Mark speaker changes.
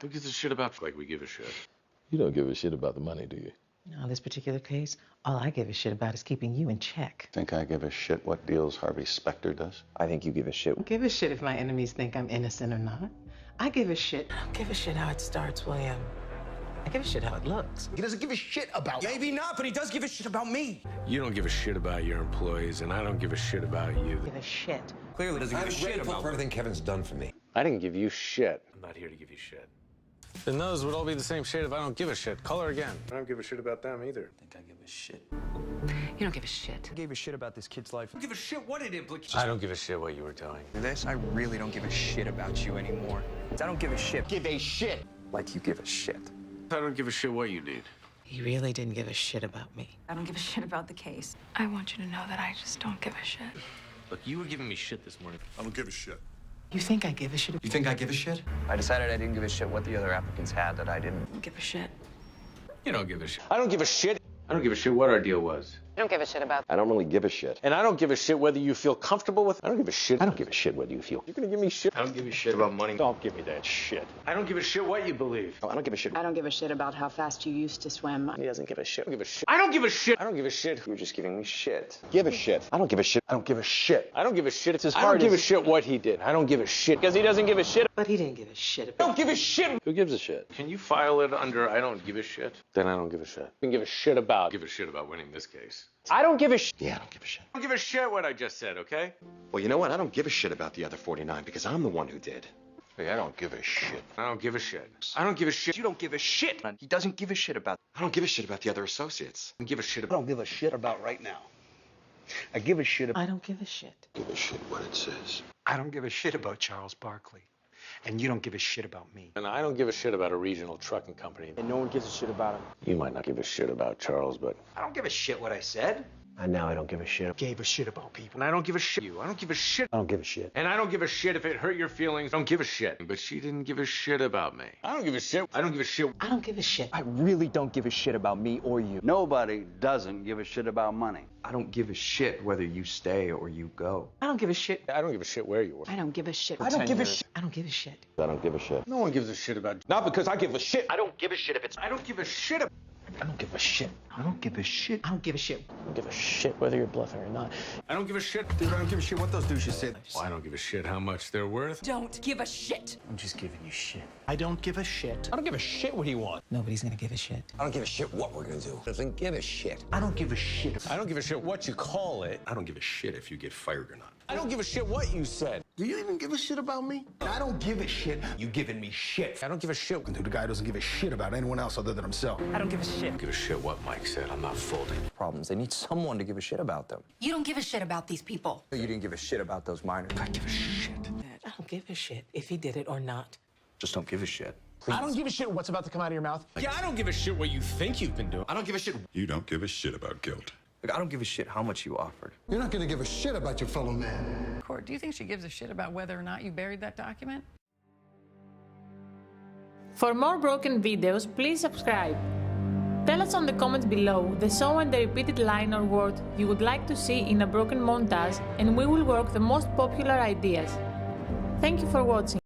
Speaker 1: Who gives a shit about like we give a shit?
Speaker 2: You don't give a shit about the money, do you?
Speaker 3: No, this particular case, all I give a shit about is keeping you in check.
Speaker 4: Think I give a shit what deals Harvey Specter does? I think you give a shit.
Speaker 3: I don't give a shit if my enemies think I'm innocent or not. I give a shit. I don't give a shit how it starts, William. I give a shit how it looks.
Speaker 5: He doesn't give a shit about me. Maybe not, but he does give a shit about me.
Speaker 1: You don't give a shit about your employees, and I don't give a shit about you.
Speaker 3: Give a shit.
Speaker 5: Clearly doesn't give a shit about
Speaker 6: for everything Kevin's done for me.
Speaker 4: I didn't give you shit.
Speaker 1: I'm not here to give you shit. Then those would all be the same shade if I don't give a shit. Color again. I don't give a shit about them either.
Speaker 5: I think I give a shit.
Speaker 7: You don't give a shit.
Speaker 5: I gave a shit about this kid's life. I don't give a shit what it implicates.
Speaker 1: I don't give a shit what you were doing.
Speaker 5: This, I really don't give a shit about you anymore. I don't give a shit. Give a shit. Like you give a shit.
Speaker 1: I don't give a shit what you did.
Speaker 3: He really didn't give a shit about me.
Speaker 7: I don't give a shit about the case. I want you to know that I just don't give a shit.
Speaker 1: Look, you were giving me shit this morning.
Speaker 6: I don't give a shit.
Speaker 3: You think I give a shit?
Speaker 5: You think I give a shit? I decided I didn't give a shit what the other applicants had that I didn't.
Speaker 7: I don't give a shit.
Speaker 1: You don't give a shit.
Speaker 4: I don't give a shit.
Speaker 1: I don't give a shit what our deal was.
Speaker 3: You don't give a shit about.
Speaker 4: I don't really give a shit.
Speaker 1: And I don't give a shit whether you feel comfortable with.
Speaker 4: I don't give a shit. I don't give a shit whether you feel. You're gonna give me shit.
Speaker 1: I don't give a shit about money.
Speaker 4: Don't give me that shit.
Speaker 1: I don't give a shit what you believe.
Speaker 4: No, I don't give a shit.
Speaker 8: I don't give a shit about how fast you used to swim.
Speaker 4: He doesn't give a shit. I don't give a shit.
Speaker 1: I don't give a shit.
Speaker 4: I don't give a shit. You're just giving me shit. Give a shit. I don't give a shit. I don't give a shit.
Speaker 1: I don't give a shit. It's as
Speaker 4: I
Speaker 1: hard
Speaker 4: don't give
Speaker 1: as
Speaker 4: a shit what he did. I don't give a shit because he doesn't give a shit.
Speaker 3: But he didn't give a shit
Speaker 4: I
Speaker 3: about.
Speaker 4: don't give a shit. Who gives a shit?
Speaker 1: Can you file it under I don't give a shit?
Speaker 4: Then I don't give a shit. You can give a shit about.
Speaker 1: Give a shit about winning this case.
Speaker 4: I don't give a shit. Yeah, I don't give a shit.
Speaker 1: I don't give a shit what I just said, okay?
Speaker 4: Well, you know what? I don't give a shit about the other 49 because I'm the one who did. Hey, I don't give a shit.
Speaker 1: I don't give a shit. I don't give a shit.
Speaker 5: You don't give a shit. He doesn't give a shit about.
Speaker 4: I don't give a shit about the other associates.
Speaker 1: I don't give a shit
Speaker 6: I
Speaker 1: about.
Speaker 6: don't give a shit about right now. I give a shit about.
Speaker 3: I don't give a shit.
Speaker 4: Give a shit what it says.
Speaker 5: I don't give a shit about Charles Barkley. And you don't give a shit about me.
Speaker 1: And I don't give a shit about a regional trucking company.
Speaker 5: And no one gives a shit about him.
Speaker 4: You might not give a shit about Charles, but.
Speaker 5: I don't give a shit what I said.
Speaker 4: And now I don't give a shit.
Speaker 5: Gave a shit about people.
Speaker 1: And I don't give a shit. I don't give a shit.
Speaker 4: I don't give a shit.
Speaker 1: And I don't give a shit if it hurt your feelings. I don't give a shit. But she didn't give a shit about me. I don't give a shit. I don't give a shit.
Speaker 3: I don't give a shit.
Speaker 5: I really don't give a shit about me or you.
Speaker 9: Nobody doesn't give a shit about money.
Speaker 5: I don't give a shit whether you stay or you go.
Speaker 3: I don't give a shit.
Speaker 1: I don't give a shit where you were.
Speaker 8: I don't give a shit.
Speaker 5: I don't give a shit.
Speaker 3: I don't give a shit.
Speaker 4: I don't give a shit.
Speaker 1: No one gives a shit about.
Speaker 4: Not because I give a shit.
Speaker 5: I don't give a shit if it's.
Speaker 1: I don't give a shit.
Speaker 4: I don't give a shit.
Speaker 5: I don't give a shit.
Speaker 3: I don't give a shit.
Speaker 4: I don't give a shit whether you're bluffing or not.
Speaker 1: I don't give a shit.
Speaker 5: Dude, I don't give a shit what those douches said.
Speaker 1: Well, I don't give a shit how much they're worth.
Speaker 7: Don't give a shit.
Speaker 5: I'm just giving you shit.
Speaker 6: I don't give a shit.
Speaker 5: I don't give a shit what he wants.
Speaker 3: Nobody's gonna give a shit.
Speaker 6: I don't give a shit what we're gonna do. Doesn't give a shit.
Speaker 5: I don't give a shit.
Speaker 1: I don't give a shit what you call it.
Speaker 6: I don't give a shit if you get fired or not.
Speaker 1: I don't give a shit what you said.
Speaker 6: Do you even give a shit about me?
Speaker 5: I don't give a shit. You giving me shit.
Speaker 1: I don't give a shit.
Speaker 6: Dude, the guy doesn't give a shit about anyone else other than himself.
Speaker 7: I don't give a shit.
Speaker 1: I don't give a shit what Mike said. I'm not folding.
Speaker 5: Problems. They need someone to give a shit about them.
Speaker 7: You don't give a shit about these people.
Speaker 5: You didn't give a shit about those minors.
Speaker 1: I give a shit.
Speaker 3: I don't give a shit if he did it or not.
Speaker 5: Just don't give a shit.
Speaker 9: Please. I don't give a shit what's about to come out of your mouth.
Speaker 1: Yeah, I don't give a shit what you think you've been doing.
Speaker 4: I don't give a shit.
Speaker 6: You don't give a shit about guilt.
Speaker 5: Like, I don't give a shit how much you offered.
Speaker 6: You're not gonna give a shit about your fellow man.
Speaker 7: Court, do you think she gives a shit about whether or not you buried that document?
Speaker 10: For more Broken videos, please subscribe. Tell us on the comments below the song and the repeated line or word you would like to see in a Broken montage, and we will work the most popular ideas. Thank you for watching.